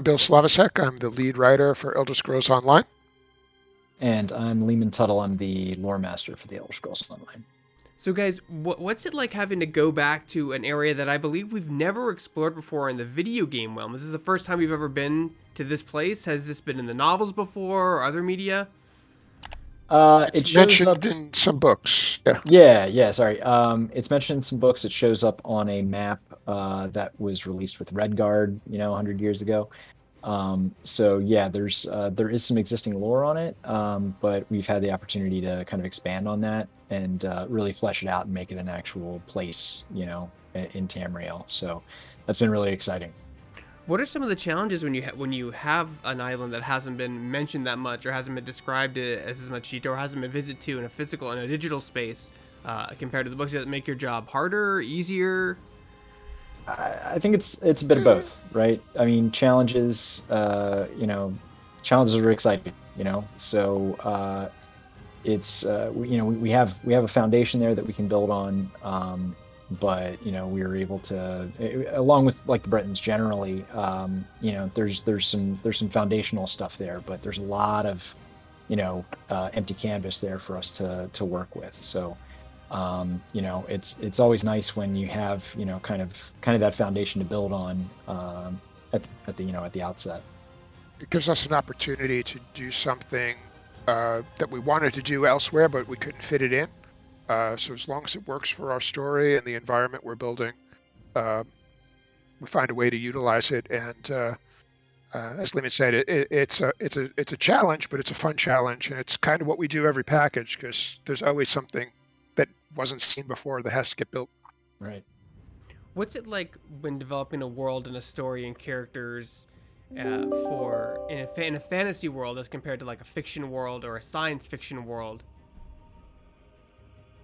I'm Bill Slavisek. I'm the lead writer for Elder Scrolls Online. And I'm Lehman Tuttle. I'm the lore master for the Elder Scrolls Online. So, guys, what's it like having to go back to an area that I believe we've never explored before in the video game realm? Is this the first time we've ever been to this place? Has this been in the novels before or other media? It's It shows up. mentioned in some books. Yeah. Yeah. Sorry. It's mentioned in some books. It shows up on a map that was released with Redguard, 100 years ago. So yeah, there is some existing lore on it, but we've had the opportunity to kind of expand on that and really flesh it out and make it an actual place, in Tamriel. So that's been really exciting. What are some of the challenges when you have an island that hasn't been mentioned that much, or hasn't been described as much detail, or hasn't been visited to in a physical and a digital space, compared to the books? Does it make your job harder, easier? I think it's a bit of both, right? I mean, challenges are exciting, So it's we have a foundation there that we can build on, but we were able to, along with like the Bretons generally, there's some foundational stuff there, but there's a lot of empty canvas there for us to work with. So it's always nice when you have kind of that foundation to build on at the outset. It gives us an opportunity to do something that we wanted to do elsewhere, but we couldn't fit it in. So as long as it works for our story and the environment we're building, we find a way to utilize it. And as Lehman said, it's a challenge, but it's a fun challenge, and it's kind of what we do every package, because there's always something that wasn't seen before that has to get built. Right. What's it like when developing a world and a story and characters in a fantasy world as compared to like a fiction world or a science fiction world?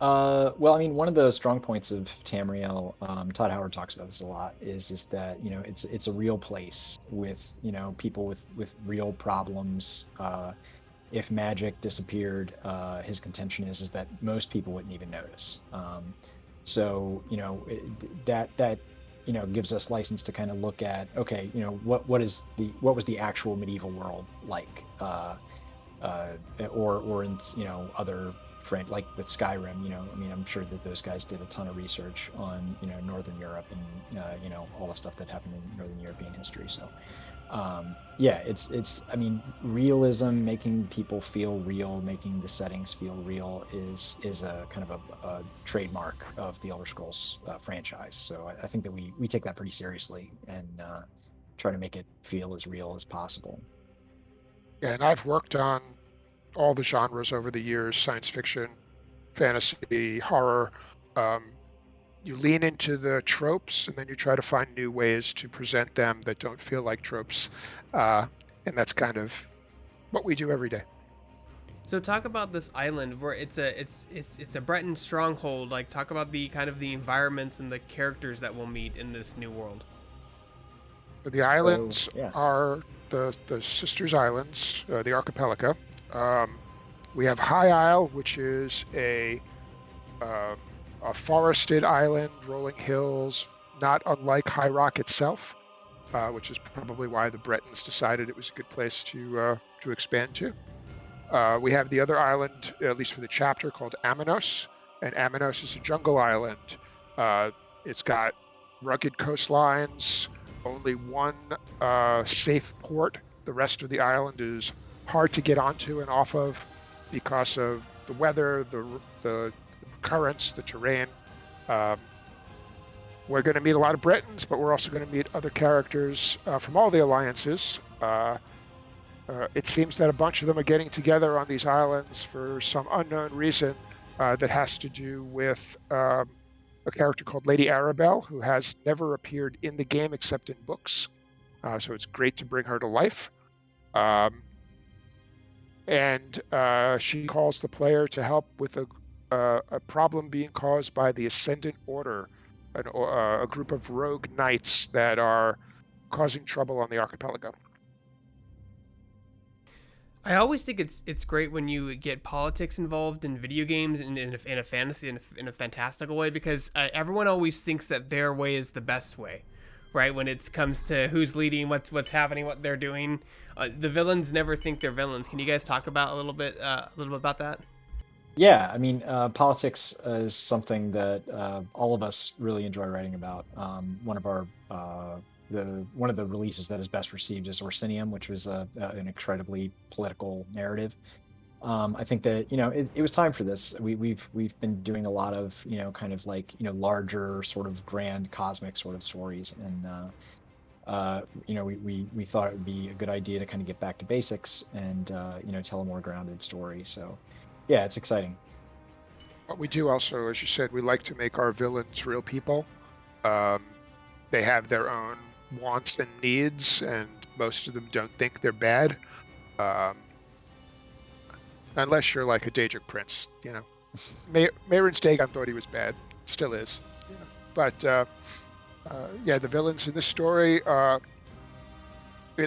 Well, I mean, one of the strong points of Tamriel, Todd Howard talks about this a lot, is that it's a real place with people with real problems. If magic disappeared, his contention is that most people wouldn't even notice. So that gives us license to kind of look at, okay, what was the actual medieval world like, or in other like with Skyrim, I mean, I'm sure that those guys did a ton of research on Northern Europe and all the stuff that happened in Northern European history. So yeah, it's I mean, realism, making people feel real, making the settings feel real is a kind of a trademark of the Elder Scrolls franchise. So I think that we take that pretty seriously and try to make it feel as real as possible. Yeah, and I've worked on all the genres over the years: science fiction, fantasy, horror. You lean into the tropes, and then you try to find new ways to present them that don't feel like tropes. And that's kind of what we do every day. So talk about this island where it's a Breton stronghold. Like, talk about the kind of the environments and the characters that we'll meet in this new world. The islands yeah. are the Systres Islands, the archipelago. We have High Isle, which is a forested island, rolling hills, not unlike High Rock itself, which is probably why the Bretons decided it was a good place to expand to. We have the other island, at least for the chapter, called Aminos, and Aminos is a jungle island. It's got rugged coastlines, only one safe port. The rest of the island is hard to get onto and off of because of the weather, the currents, the terrain. We're going to meet a lot of Bretons, but we're also going to meet other characters from all the alliances. It seems that a bunch of them are getting together on these islands for some unknown reason that has to do with a character called Lady Arabelle, who has never appeared in the game except in books. So it's great to bring her to life. And she calls the player to help with a problem being caused by the Ascendant Order, a group of rogue knights that are causing trouble on the archipelago. I always think it's great when you get politics involved in video games in a fantasy in a fantastical way, because everyone always thinks that their way is the best way, right? When it comes to who's leading, what's happening, what they're doing. The villains never think they're villains. Can you guys talk about a little bit about that? Yeah, I mean, politics is something that all of us really enjoy writing about. One of our one of the releases that is best received is Orsinium, which was an incredibly political narrative. I think that it was time for this. We've been doing a lot of kind of like larger sort of grand cosmic sort of stories, and we thought it would be a good idea to kind of get back to basics and tell a more grounded story. So yeah, it's exciting. But we do also, as you said, we like to make our villains real people. Um, they have their own wants and needs, and most of them don't think they're bad. Um, unless you're like a Daedric prince, Mehrunes Dagon thought he was bad, still is, But yeah, the villains in this story, at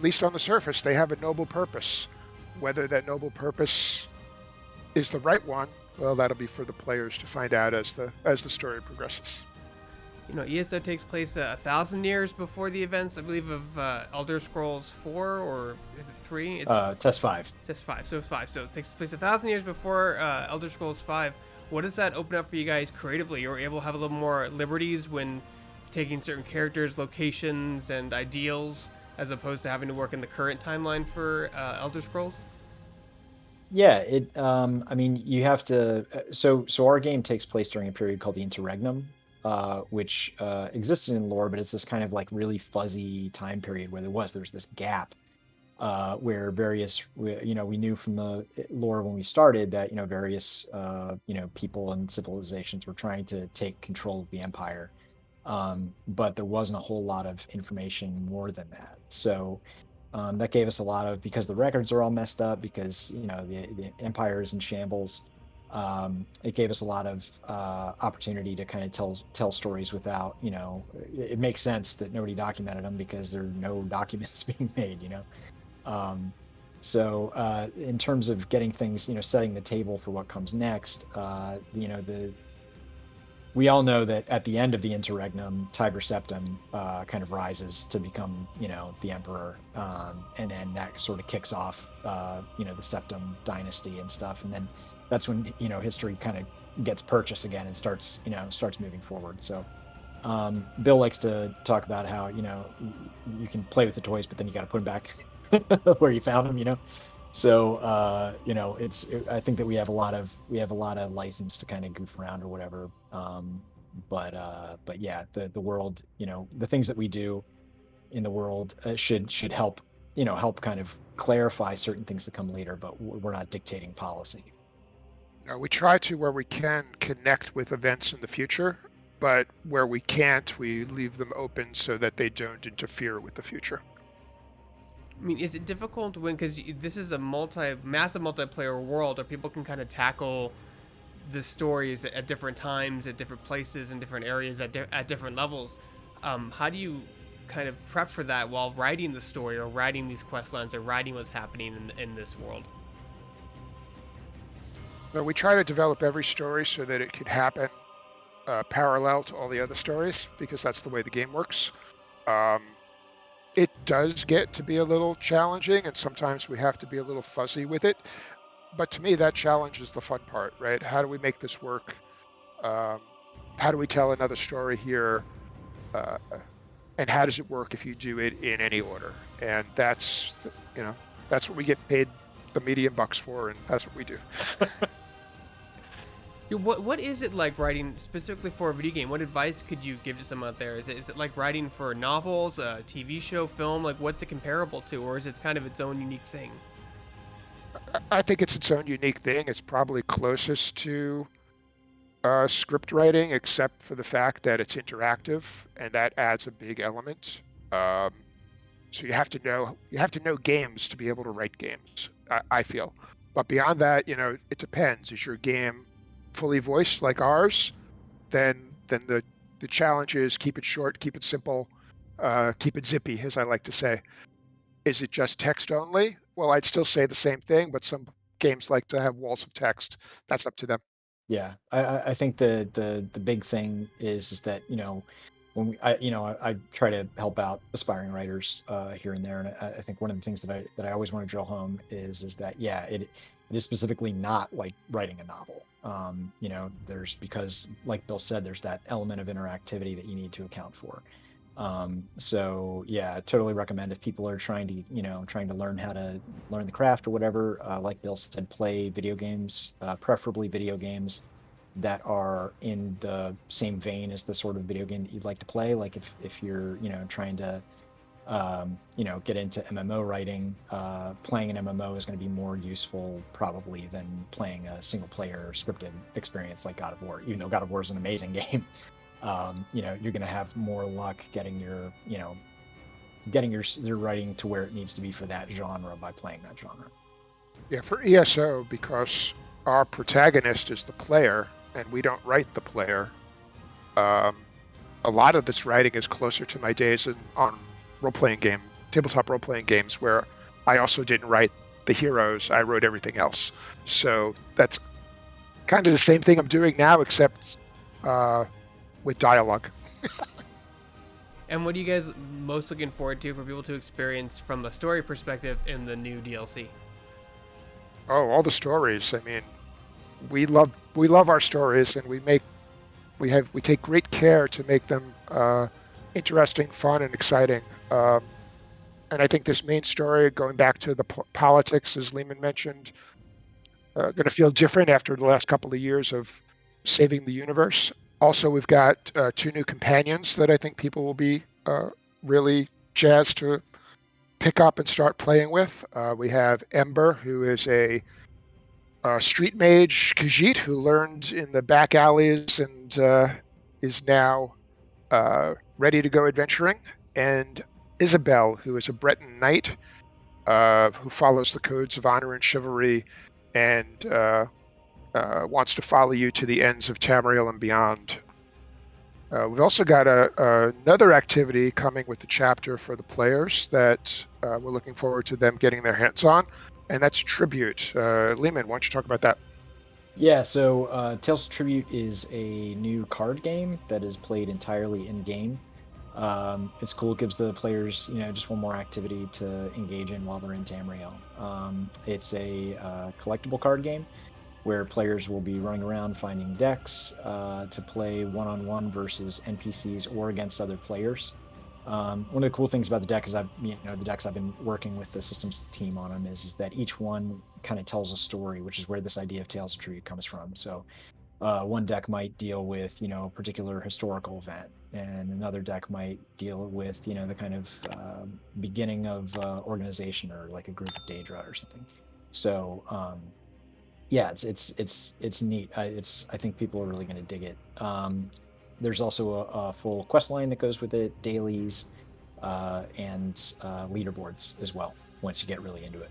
least on the surface, they have a noble purpose. Whether that noble purpose is the right one, well, that'll be for the players to find out as the story progresses. ESO takes place 1,000 years before the events, I believe, of Elder Scrolls 4, or is it 3? It's Test 5. Test 5, so 5. So it takes place 1,000 years before Elder Scrolls 5. What does that open up for you guys creatively? You're able to have a little more liberties when taking certain characters, locations, and ideals, as opposed to having to work in the current timeline for Elder Scrolls? Yeah, I mean, you have to. So our game takes place during a period called the Interregnum, which existed in lore, but it's this kind of like really fuzzy time period where there's this gap where we knew from the lore when we started that various people and civilizations were trying to take control of the empire, but there wasn't a whole lot of information more than that. So that gave us a lot of, because the records are all messed up, because the empire is in shambles. It gave us a lot of opportunity to kind of tell stories without, it makes sense that nobody documented them because there are no documents being made. So in terms of getting things, setting the table for what comes next, we all know that at the end of the Interregnum, Tiber Septim kind of rises to become, the emperor, and then that sort of kicks off, the Septim dynasty and stuff, and then that's when history kind of gets purchased again and starts moving forward. So Bill likes to talk about how you can play with the toys, but then you got to put them back where you found them. So I think that we have a lot of license to kind of goof around or whatever. But yeah, the world, the things that we do in the world should help kind of clarify certain things that come later, but we're not dictating policy. We try to, where we can, connect with events in the future, but where we can't, we leave them open so that they don't interfere with the future. I mean, is it difficult because this is a massive multiplayer world, or people can kind of tackle the stories at different times, at different places, in different areas, at different levels? How do you kind of prep for that while writing the story, or writing these quest lines, or writing what's happening in this world? Well, we try to develop every story so that it could happen parallel to all the other stories, because that's the way the game works. It does get to be a little challenging, and sometimes we have to be a little fuzzy with it. But to me, that challenge is the fun part, right? How do we make this work? How do we tell another story here? And how does it work if you do it in any order? And that's what we get paid the medium bucks for, and that's what we do. What is it like writing specifically for a video game? What advice could you give to someone out there? Is it like writing for novels, a TV show, film? Like, what's it comparable to, or is it kind of its own unique thing? I think it's its own unique thing. It's probably closest to script writing, except for the fact that it's interactive, and that adds a big element. So you have to know games to be able to write games, I feel. But beyond that, it depends. Is your game fully voiced like ours? Then the challenge is keep it short, keep it simple, keep it zippy, as I like to say. Is it just text only? Well, I'd still say the same thing, but some games like to have walls of text. That's up to them. Yeah, I think the big thing is that I try to help out aspiring writers here and there, and I think one of the things that I always want to drill home is that it is specifically not like writing a novel. There's, because like Bill said, there's that element of interactivity that you need to account for. So yeah, I totally recommend, if people are trying to learn how to learn the craft or whatever, like Bill said, play video games, preferably video games that are in the same vein as the sort of video game that you'd like to play. Like if you're, trying to, get into MMO writing, playing an MMO is going to be more useful probably than playing a single player scripted experience like God of War, even though God of War is an amazing game. You're going to have more luck getting your writing to where it needs to be for that genre by playing that genre. Yeah, for ESO, because our protagonist is the player and we don't write the player, a lot of this writing is closer to my days on tabletop role-playing games, where I also didn't write the heroes, I wrote everything else. So that's kind of the same thing I'm doing now, except with dialogue. And what are you guys most looking forward to for people to experience from a story perspective in the new DLC? Oh, all the stories. I mean, we love our stories, and we take great care to make them interesting, fun, and exciting. And I think this main story, going back to the politics, as Lehman mentioned, going to feel different after the last couple of years of saving the universe. Also, we've got 2 new companions that I think people will be really jazzed to pick up and start playing with. We have Ember, who is a street mage Khajiit who learned in the back alleys and is now ready to go adventuring, and Isabel, who is a Breton knight who follows the codes of honor and chivalry and wants to follow you to the ends of Tamriel and beyond. We've also got another activity coming with the chapter for the players that we're looking forward to them getting their hands on, and that's Tribute. Lehman, why don't you talk about that? Yeah, so Tales of Tribute is a new card game that is played entirely in-game. It's cool. It gives the players, just one more activity to engage in while they're in Tamriel. It's a collectible card game where players will be running around finding decks to play one-on-one versus NPCs or against other players. One of the cool things about the deck is the decks I've been working with the systems team on them is that each one kind of tells a story, which is where this idea of Tales of Tribute comes from. So one deck might deal with, a particular historical event, and another deck might deal with, the kind of beginning of organization, or like a group of Daedra or something. So yeah, it's neat. I think people are really going to dig it. There's also a full quest line that goes with it, dailies, and leaderboards as well, once you get really into it.